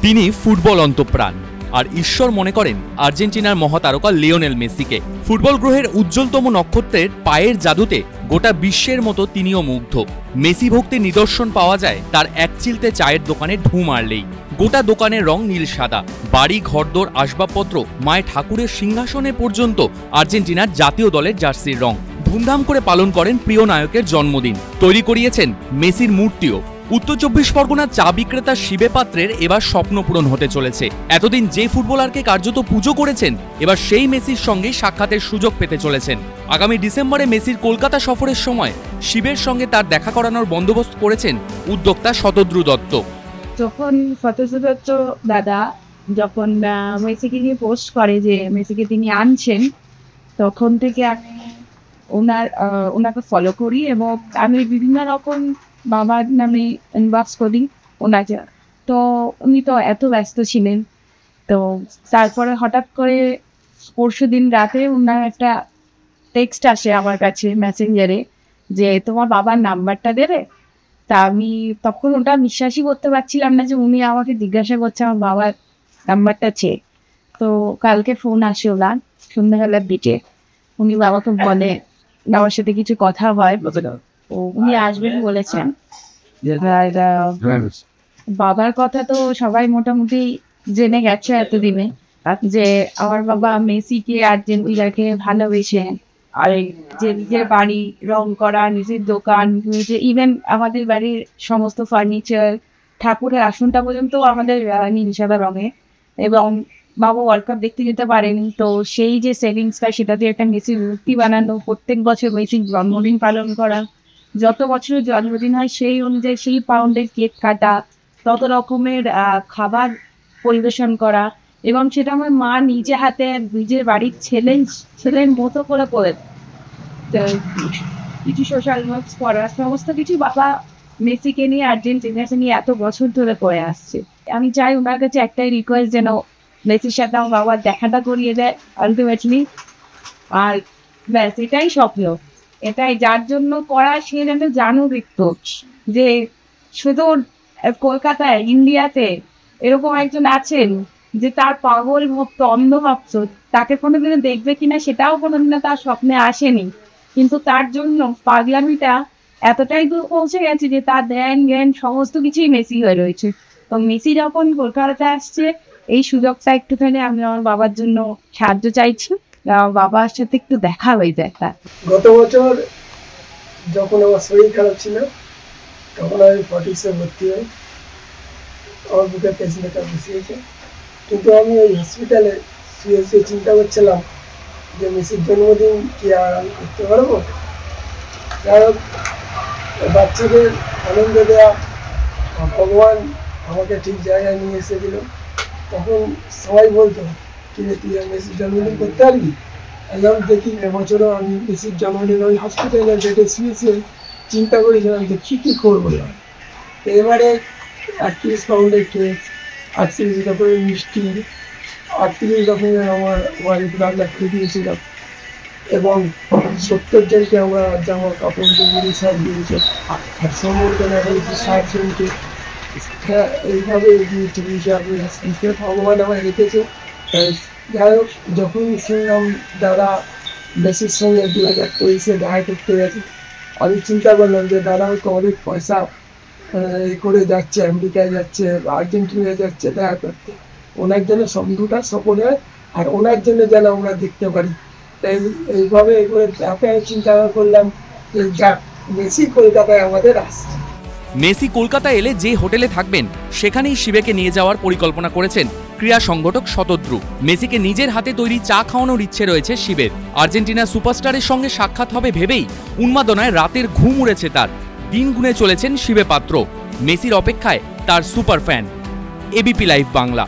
তিনি ফুটবল অন্তঃপ্রাণ আর ঈশ্বর মনে করেন আর্জেন্টিনার মহাতারকা লিওনেল মেসিকে। ফুটবল গ্রহের উজ্জ্বলতম নক্ষত্রের পায়ের জাদুতে গোটা বিশ্বের মতো তিনিও মুগ্ধ। মেসি ভক্তির নিদর্শন পাওয়া যায় তার এক চিলতে চায়ের দোকানে ঢু মারলেই। গোটা দোকানের রং নীল সাদা, বাড়ি ঘরদোর আসবাবপত্র মায়ের ঠাকুরের সিংহাসনে পর্যন্ত আর্জেন্টিনার জাতীয় দলের জার্সির রং। ধুমধাম করে পালন করেন প্রিয় নায়কের জন্মদিন, তৈরি করিয়েছেন মেসির মূর্তিও। উত্তর 24 পরগনার চা বিক্রেতা শিবে পাত্রের এবার স্বপ্ন পূরণ হতে চলেছে। এতদিন যে ফুটবলারকে কার্যত পুজো করেছেন, এবার সেই মেসির সঙ্গে সাক্ষাতের সুযোগ পেতে চলেছেন। আগামী ডিসেম্বরে মেসির কলকাতা সফরের সময় শিবের সঙ্গে তার দেখা করানোর বন্দোবস্ত করেছেন উদ্যোক্তা শতদ্রু দত্ত। যখন শতদ্রু দত্ত দাদা যখন মেসিকে নিয়ে পোস্ট করে যে মেসিকে তিনি আনছেন, তখন থেকে আমি ওনাকে ফলো করি এবং আমি বিভিন্ন রকম বাবার নামে ইনবক্স করি ওনাকে। তো উনি তো এত ব্যস্ত ছিলেন, তো তারপরে হঠাৎ করে পরশু দিন রাতে ওনার একটা টেক্সট আসে আমার কাছে মেসেঞ্জারে যে তোমার বাবার নাম্বারটা দেবে। তা আমি তখন ওটা বিশ্বাসই করতে পারছিলাম না যে উনি আমাকে জিজ্ঞাসা করছে আমার বাবার নাম্বারটা চেয়ে। তো কালকে ফোন আসে ওনার সন্ধ্যাবেলার দিকে, উনি বাবাকে বলে বাবার সাথে কিছু কথা হয়, উনি আসবেন বলেছেন। বাবার কথা তো সবাই মোটামুটি জেনে গেছে এতদিনে যে আমার বাবা মেসিকে আর্জেন্টিনাকে ভালোবেসেন, আর যে নিজের বাড়ি রং করা, নিজের দোকান, নিজে ইভেন আমাদের বাড়ির সমস্ত ফার্নিচার, ঠাকুরের আসনটা পর্যন্ত আমাদের নীল সাদা রঙে। এবং বাবা ওয়ার্ল্ড কাপ দেখতে যেতে পারেনি, তো সেই যে সেভিংসটা সেটাতে একটা মেসির মূর্তি বানানো, প্রত্যেক বছর মেসির জন্মদিন পালন করা, যত বছরের জন্মদিন হয় সেই অনুযায়ী সেই পাউন্ডের কেক কাটা, তত রকমের খাবার পরিবেশন করা, এবং সেটা আমার মা নিজে হাতে নিজের বাড়ির ছেলের মতো করে কিছু সোশ্যাল ওয়ার্কস করা, সমস্ত কিছু বাবা মেসিকে নিয়ে আর্জেন্টিনাকে নিয়ে এত বছর ধরে করে আসছে। আমি চাই ওনার কাছে একটাই রিকোয়েস্ট, যেন মেসির সাথে আমার বাবার দেখাটা করিয়ে দেয় আলটিমেটলি। আর ব্যাস এটাই স্বপ্ন, এটাই যার জন্য করা সে যেন জানুক একটু যে শুধু কলকাতায়, ইন্ডিয়াতে এরকম একজন আছেন যে তার পাগল ভক্ত, অন্ধ ভক্ত, তাকে কোনোদিনও দেখবে কিনা সেটাও কোনোদিনও তার স্বপ্নে আসেনি, কিন্তু তার জন্য পাগলামিটা এতটাই দূর পৌঁছে গেছে যে তার ধ্যান জ্ঞান সমস্ত কিছুই মেসি হয়ে রয়েছে। তো মেসি যখন কলকাতাতে আসছে, এই সুযোগটা একটুখানি আমি আমার বাবার জন্য সাহায্য চাইছি, বাবার সাথে একটু দেখা হয়ে যায়। গত বছর যখন আমার শরীর খারাপ ছিল, তখন আমি ফর্টিসে ভর্তি হই, আমার বুকে পেসমেকার বসিয়েছে। কিন্তু আমি ওই হসপিটালে শুয়ে চিন্তা করছিলাম যে মেসির জন্মদিন কি আর আমি করতে পারবো। কারণ বাচ্চাদের আনন্দ দেওয়া ভগবান আমাকে ঠিক জায়গায় নিয়ে এসেছিল। তখন সবাই বলতো কিন্তু তুই আর মেসির জন্মদিন করতে পারবি। এখন দেখি এবছরও আমি মেসির জন্মদিন ওই হসপিটালে বেডে শুয়ে চিন্তা করেছিলাম যে কী করবো। এবারে 38 পাউন্ডের কেক, 38 রকমের মিষ্টি, 38 রকমের আমার ওয়াইফ রান্না করে দিয়েছিলাম, এবং 70 জনকে আমরা জামা কাপড় দিয়ে সব দিয়েছে, আর সম্বর্ধনা হয়েছে 60 জনকে। এইভাবে ভগবান আমার রেখেছে। যাই হোক, যখন শুনলাম দাদা মেসির সঙ্গে 2023-এ দেখা করতে গেছে, আমি চিন্তা করলাম যে দাদা হয়তো অনেক পয়সা করে যাচ্ছে, আমেরিকায় যাচ্ছে, আর্জেন্টিনায় যাচ্ছে দেখা করতে, ওনার জন্য সবটা সফল হয় আর ওনার জন্য যেন আমরা দেখতে পারি। তাই এইভাবে করে চিন্তা করলাম যে যাক, মেসি কলকাতায় আমাদের আসছে। মেসি কলকাতা এলে যে হোটেলে থাকবেন সেখানেই শিবেকে নিয়ে যাওয়ার পরিকল্পনা করেছেন ক্রীড়া সংগঠক শতদ্রু। মেসিকে নিজের হাতে তৈরি চা খাওয়ানোর ইচ্ছে রয়েছে শিবের। আর্জেন্টিনা সুপারস্টারের সঙ্গে সাক্ষাৎ হবে ভেবেই উন্মাদনায় রাতের ঘুম উড়েছে তার। দিন গুনে চলেছেন শিবে পাত্র। মেসির অপেক্ষায় তার super fan. ABP live Bangla.